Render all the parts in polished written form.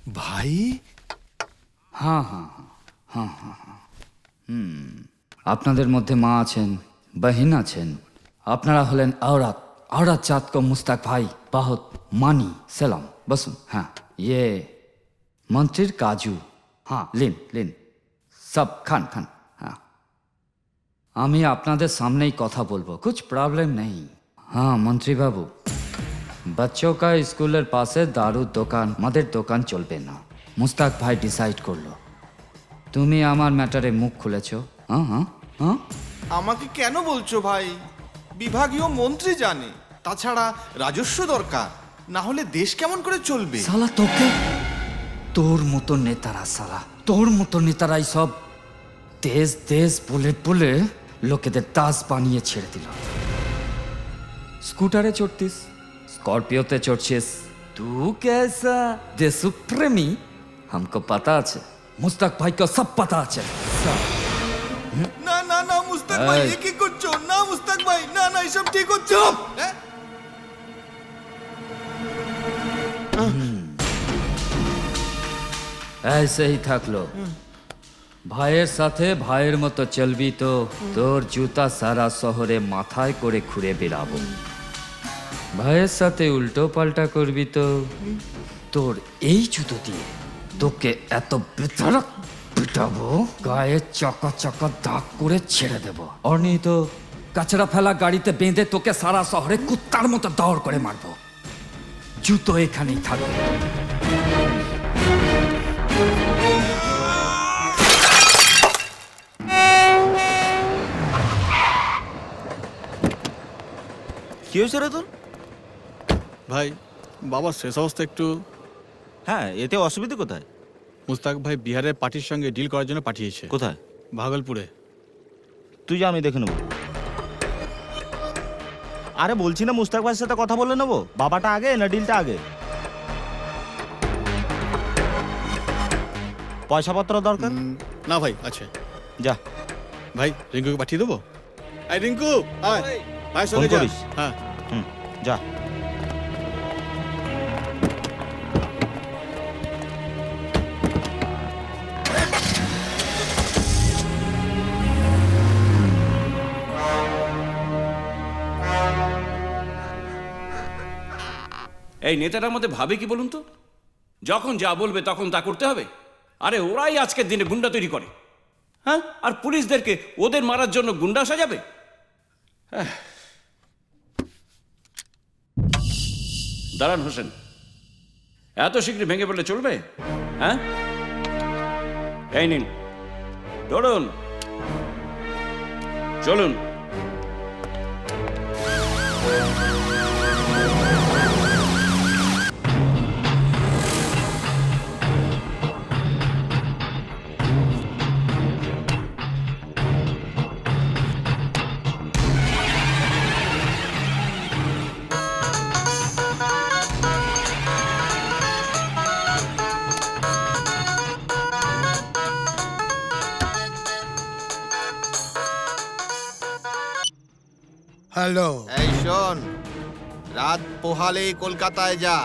ভাই হ্যাঁ হ্যাঁ হ্যাঁ হ্যাঁ হ্যাঁ আপনাদের মধ্যে মা আছেন, বহিন আছেন। আপনারা হলেন औरत। औरत जात को मुस्ताक भाई बहुत मानी सलाम। बसुन। हाँ ये मंत्रीर काजू। हाँ लिन लिन सब खान खान। हाँ আমি আপনাদের সামনেই কথা বলবো, कुछ प्रॉब्लम नहीं। हाँ मंत्री बाबू, बच्चों का स्कूलेर पासे दारूर দোকান মদের দোকান চলবে না। মুস্তাক ভাই ডিসাইড করলো। তুমি আমার ম্যাটারে মুখ খুলেছো। হ্যাঁ হ্যাঁ হ্যাঁ আমাকে কেন বলছো ভাই? বিভাগীয় মন্ত্রী জানে, তাছাড়া রাজস্ব দরকার, না হলে দেশ কেমন করে চলবে? সালা তোকে, তোর মতো নেতারা, সালা তোর মতো নেতারাই সব দেশ দেশ বলে বলে লোকেদের দাস বানিয়ে ছেড়ে দিল। স্কুটারে চড়তিস, স্করপিওতে চড়ছিস, তু कैसा দেশপ্রেমী हमको पता আছে। মুস্তাক ভাই को सब पता আছে। না না না মুস্তাক ভাই, এই। এ কি করছো? না মুস্তাক ভাই, না না, এসব ঠিক হচ্ছে না। হ্যাঁ? ऐसे ही থাকলো। ভাইয়ের সাথে ভাইয়ের মতো চলবি তো তোর জুতা সারা শহরে মাথায় করে ঘুরে বেড়াবো। ভাইয়ের সাথে উল্টো পাল্টা করবি তো তোর এই জুতো দিয়ে তোকে এত বেধড়ক পিটাবো, গায়ে চকা চকা দাগ করে ছেড়ে দেব। আর নেই তো কাচড়া ফেলা গাড়িতে বেঁধে তোকে সারা শহরে কুত্তার মতো দৌড় করে মারবো। জুতো এখানেই থাকবে। কি হয়েছে রে তোর? ভাই বাবার শেষ অবস্থা একটু। হ্যাঁ, এতে অসুবিধা কোথায়? মুস্তাক ভাই বিহারের পার্টির সঙ্গে ডিল করার জন্য পাঠিয়েছে। কোথায়? ভাগলপুরে। তুই যা, আমি দেখে নেবো। আরে বলছি না, মুস্তাক ভাইয়ের সাথে কথা বলে নেবো। বাবাটা আগে না ডিলটা আগে? পয়সাপত্র দরকার? না ভাই, আছে। যা। ভাই রিঙ্কুকে পাঠিয়ে দেবো। এই রিঙ্কু, আয় ভাই ফোন সঙ্গে যা। করিস। হ্যাঁ যা। এই নেতাটার মধ্যে ভাবে কি বলুন তো? যখন যা বলবে তখন তা করতে হবে। আরে ওরাই আজকের দিনে গুন্ডা তৈরি করে। হ্যাঁ, আর পুলিশদেরকে ওদের মারার জন্য গুন্ডা সাজাবে। দাঁড়ান হোসেন, এত শীঘ্র ভেঙে পড়লে চলবে? হ্যাঁ, এই নিন, দৌড়ুন, চলুন। হ্যালো, এই শোন, রাত পোহালেই কলকাতায় যা।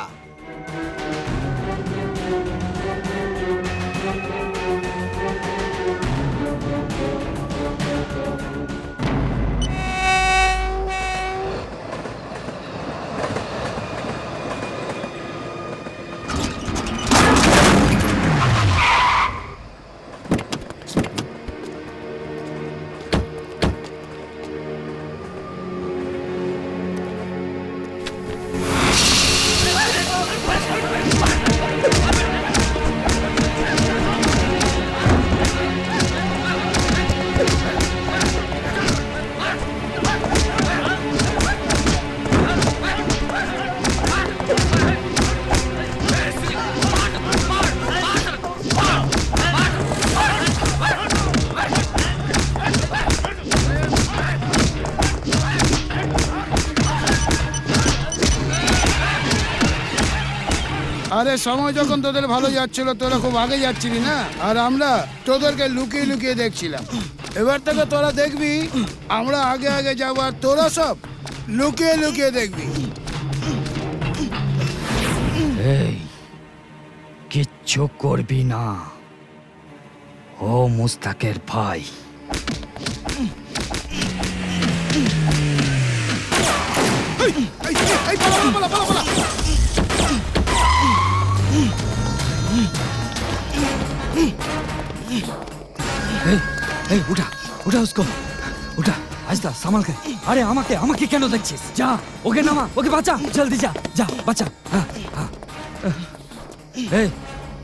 আরে সময় যখন তোদের ভালো যাচ্ছিল তোরা খুব আগে যাচ্ছিলি না, আর আমরা তোদেরকে লুকিয়ে লুকিয়ে দেখছিলাম। এবার থেকে তোরা দেখবি আমরা আগে আগে যাবো আর তোরা সব লুকিয়ে লুকিয়ে দেখবি। এই কিচ্ছু কিচ্ছু করবি না। ও মুস্তাকের ভাই। এই উঠা উঠা উসকো উঠা। আস্তা সামাল কে। আরে আমাকে আমাকে কেন দেখছিস? যা ওকে নামা, ওকে বাঁচা, জলদি যা যা বাঁচা। হ্যাঁ হ্যাঁ। এই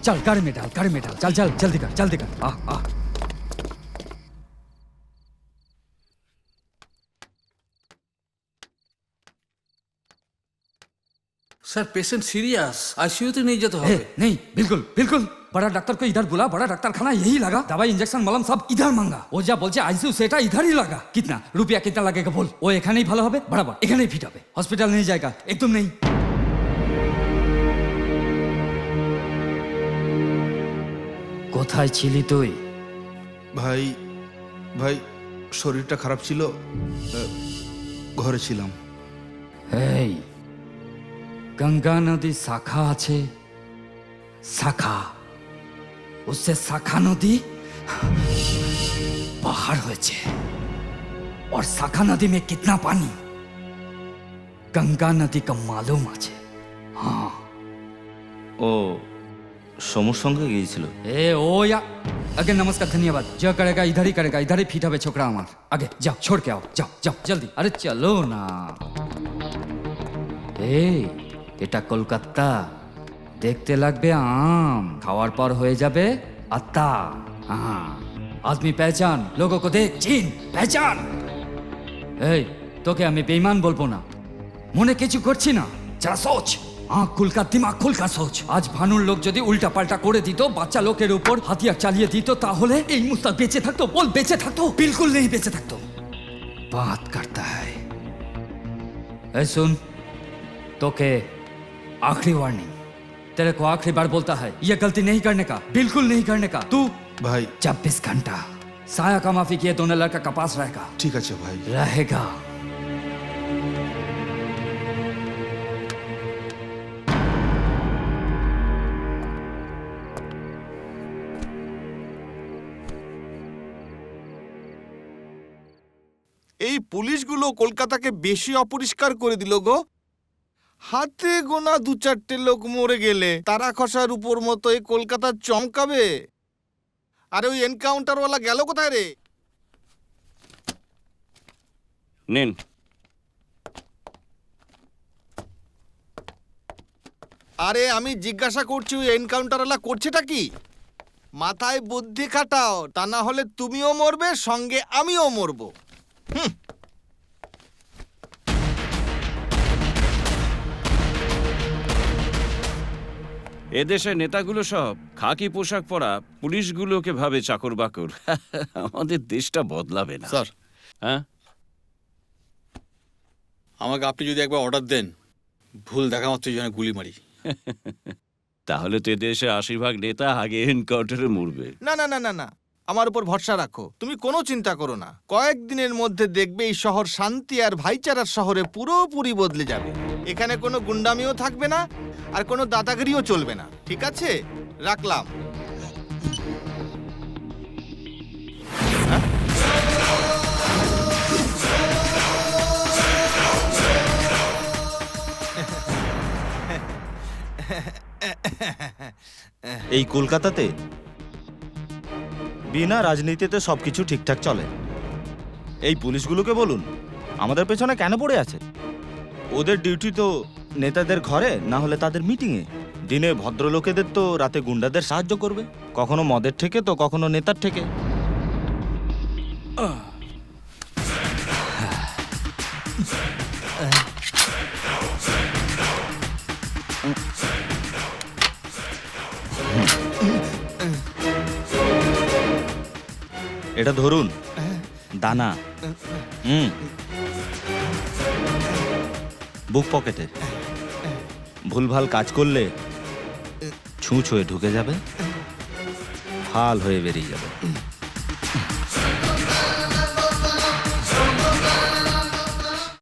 चल गाड़ी में डाल, गाड़ी में डाल, चल चल जल्दी कर, जल्दी कर। आ सर पेशेंट सीरियस, आईसीयू नहीं जाते हो। नहीं, बिल्कुल बिल्कुल। बड़ा डॉक्टर को इधर बुला, बड़ा डॉक्टर खाना यही लगा, दवाई इंजेक्शन मलम सब इधर मांगा। ও যা বলছে আইসিইউ সেটা इधर ही लगा। कितना रुपया कितना लगेगा बोल? ও এখানেই ভালো হবে, বরাবর এখানেই ফিট হবে, হসপিটাল नहीं जाएगा एकदम नहीं। কোথায় ছিলি তুই? ভাই ভাই শরীরটা খারাপ ছিল, ঘরে ছিলাম। এই গঙ্গা নদী শাখা আছে, শাখা, उससे शाखा नदी बाहर হয়েছে। और शाखा नदी में कितना पानी गंगा नदी का मालूम আছে। हाँ ও সমুর সঙ্গে গিয়েছিল। ए ओ या अगे नमस्कार धन्यवाद। जो करेगा इधर ही फिट হবে छोकरा আমার। आगे जाओ, छोड़ के आओ, जाओ जाओ जल्दी। अरे चलो ना। এই এটা কলকাতা, দেখতে লাগবে আম, খাওয়ার পর হয়ে যাবে আত্তা। हाँ आदमी पहचान, लोगों को देख, চিন, पहचान। এই তোকে আমি বেঈমান বলবো না, মনে কিছু করছি না, যারা সোচ, আঁখ খুলকা দিমাগ খুলকা সোচ। আজ ভানুর লোক যদি উল্টা পাল্টা করে দিত, বাচ্চা লোকের উপর হাতিয়ার চালিয়ে দিত, তাহলে এই মুস্তাক বেঁচে থাকতো? বল বেঁচে থাকতো? बिल्कुल नहीं বেঁচে থাকতো। बात करता है। ऐ सुन, তোকে आखिरी वार्निंग, तेरे को आखिरी बार बोलता है, ये गलती नहीं करने का, बिल्कुल नहीं करने का। तू ভাই 24 घंटा साया का माफी किए दोनों लड़का का पास रहेगा, ঠিক আছে ভাই। रहेगा। এই পুলিশগুলো কলকাতাকে বেশি অপরিষ্কার করে দিল গো। হাতে গোনা 2-4টে লোক মরে গেলে তারা খসার উপর মতো এই কলকাতা চমকাবে। আরে ওই এনকাউন্টারওয়ালা গেল কোথায় রে? নিন। আরে আমি জিজ্ঞাসা করছি ওই এনকাউন্টারওয়ালা করছেটা কি? মাথায় বুদ্ধি খাটাও, তা না হলে তুমিও মরবে, সঙ্গে আমিও মরবো। এদেশের নেতাগুলো সব খাকি পোশাক পরা পুলিশগুলোকে ভাবে চাকর বাকর। আমাদের দেশটা বদলাবে না স্যার, হ্যাঁ? আমাকে আপনি যদি একবার অর্ডার দেন, ভুল দেখা মাত্র যেন গুলি মারি। তাহলে তো এদেশে 80% নেতা আগে এনকাউন্টারে মরবে। না না না না না, আমার উপর ভরসা রাখো, তুমি কোনো চিন্তা করো না। কয়েকদিনের মধ্যে দেখবে এই শহর শান্তি আর ভাইচারার শহরে পুরোপুরি বদলে যাবে। এখানে কোনো গুন্ডামিও থাকবে না, আর কোনো দাদাগিরিও চলবে না। ঠিক আছে, রাখলাম। এই কলকাতাতে বিনা রাজনীতিতে সবকিছু ঠিকঠাক চলে। এই পুলিশগুলোকে বলুন আমাদের পেছনে কেন পড়ে আছে? ওদের ডিউটি তো নেতাদের ঘরে না হলে তাদের মিটিংয়ে। দিনে ভদ্রলোকেদের তো রাতে গুন্ডাদের সাহায্য করবে, কখনো মদের থেকে তো কখনো নেতার থেকে। এটা ধরুন দানা, বুক পকেটে। ভুলভাল কাজ করলে ছুঁচ হয়ে ঢুকে যাবে, ফাল হয়ে বেরিয়ে যাবে।